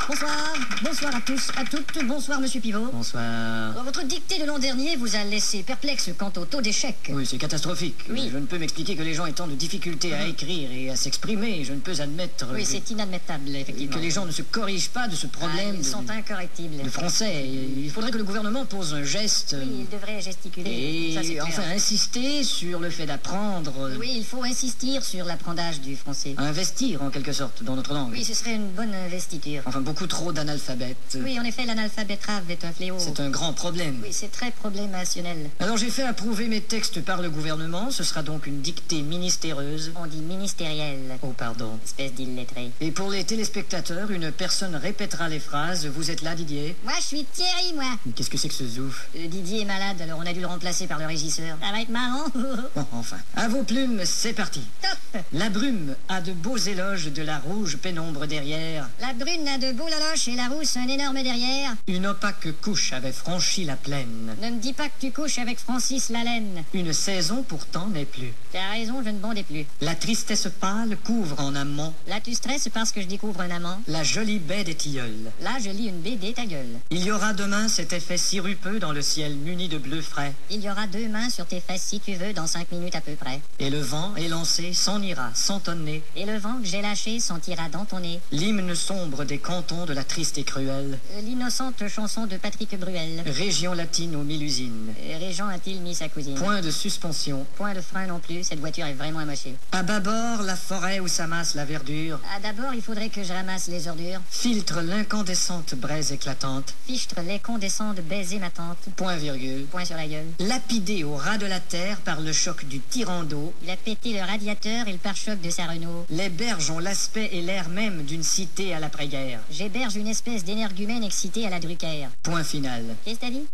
Bonsoir, bonsoir à tous, à toutes, bonsoir Monsieur Pivot. Bonsoir. Votre dictée de l'an dernier vous a laissé perplexe quant au taux d'échec. Oui, c'est catastrophique. Oui. Je ne peux m'expliquer que les gens aient tant de difficultés à écrire et à s'exprimer. Je ne peux admettre Oui, c'est inadmettable, effectivement. que les gens ne se corrigent pas de ce problème Ils sont incorrectibles. de français. Il faudrait que le gouvernement pose un geste Oui, il devrait gesticuler. Ça, c'est et clair. enfin insister sur le fait d'apprendre, Oui, il faut insister sur l'apprentissage du français. investir en quelque sorte dans notre langue. Oui, ce serait une bonne investiture. Enfin, beaucoup trop d'analphabètes. Oui, en effet, l'analphabétrave est un fléau. C'est un grand problème. Oui, c'est très problémationnel. Alors j'ai fait approuver mes textes par le gouvernement. Ce sera donc une dictée ministéreuse. On dit ministériel. Oh, pardon. Espèce d'illettré. Et pour les téléspectateurs, une personne répétera les phrases. Vous êtes là, Didier? Moi, je suis Thierry, moi. Mais qu'est-ce que c'est que ce zouf? Didier est malade, alors on a dû le remplacer par le régisseur. Ça va être marrant. Bon, enfin. À vos plumes, c'est parti. Top. La brume a de beaux éloges de la rouge pénombre derrière. La brune a de beaux loloches et la rousse un énorme derrière. Une opaque couche avait franchi la plaine. Ne me dis pas que tu couches avec Francis Lalaine. Une saison pourtant n'est plus. T'as raison, je ne bondais plus. La tristesse pâle couvre en amont Là, tu stresses parce que je découvre un amant. la jolie baie des tilleuls. Là, je lis une BD, ta gueule. Il y aura demain cet effet sirupeux dans le ciel muni de bleu frais. Il y aura 2 mains sur tes fesses si tu veux, dans 5 minutes à peu près. Et le vent élancé s'en ira sans tonner. Et le vent que j'ai lâché sentira dans ton nez. L'hymne sombre des cantons de la triste et cruelle L'innocente chanson de Patrick Bruel. région latine aux 1000 usines. Régent a-t-il mis sa cousine? Point de suspension. Point de frein non plus, cette voiture est vraiment amochée. À bâbord, la forêt où s'amasse la verdure Ah, d'abord, il faudrait que je ramasse les ordures. filtre l'incandescente braise éclatante. Fichtre les condescends de baiser ma tante. Point virgule. Point sur la gueule. Lapidé au ras de la terre par le choc du tyran d'eau, Il a pété le radiateur et le pare-choc de sa Renault. les berges ont l'aspect et l'air même d'une cité à l'après-guerre. J'héberge une espèce d'énergumène excité à la Drucker. Point final. Qu'est-ce que t'as dit?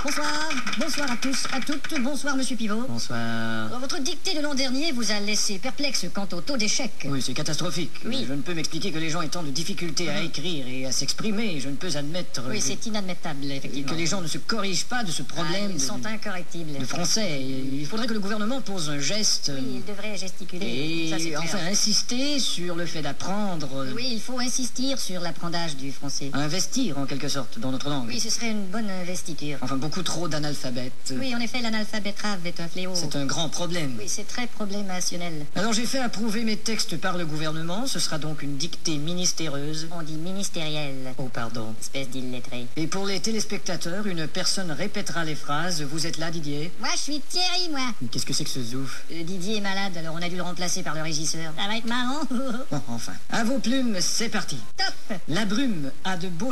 Bonsoir, bonsoir à tous, à toutes, bonsoir Monsieur Pivot. Bonsoir. Votre dictée de l'an dernier vous a laissé perplexe quant au taux d'échec. Oui, c'est catastrophique. Oui. Je ne peux m'expliquer que les gens aient tant de difficultés à écrire et à s'exprimer. Je ne peux admettre Oui, c'est inadmettable, effectivement. que les gens ne se corrigent pas de ce problème Ils sont incorrectibles. de français. Il faudrait que le gouvernement pose un geste Oui, il devrait gesticuler. Ça, c'est et clair. enfin insister sur le fait d'apprendre, Oui, il faut insister sur l'apprentissage du français. investir en quelque sorte dans notre langue. Oui, ce serait une bonne investiture. Enfin, beaucoup trop d'analphabètes. Oui, en effet, l'analphabétrave est un fléau. C'est un grand problème. Oui, c'est très problémationnel. Alors j'ai fait approuver mes textes par le gouvernement. Ce sera donc une dictée ministéreuse. On dit ministériel. Oh, pardon. Espèce d'illettré. Et pour les téléspectateurs, une personne répétera les phrases. Vous êtes là, Didier? Moi, je suis Thierry, moi. Mais qu'est-ce que c'est que ce zouf? Didier est malade, alors on a dû le remplacer par le régisseur. Ça va être marrant. Bon, enfin. À vos plumes, c'est parti. Top. La brume a de beaux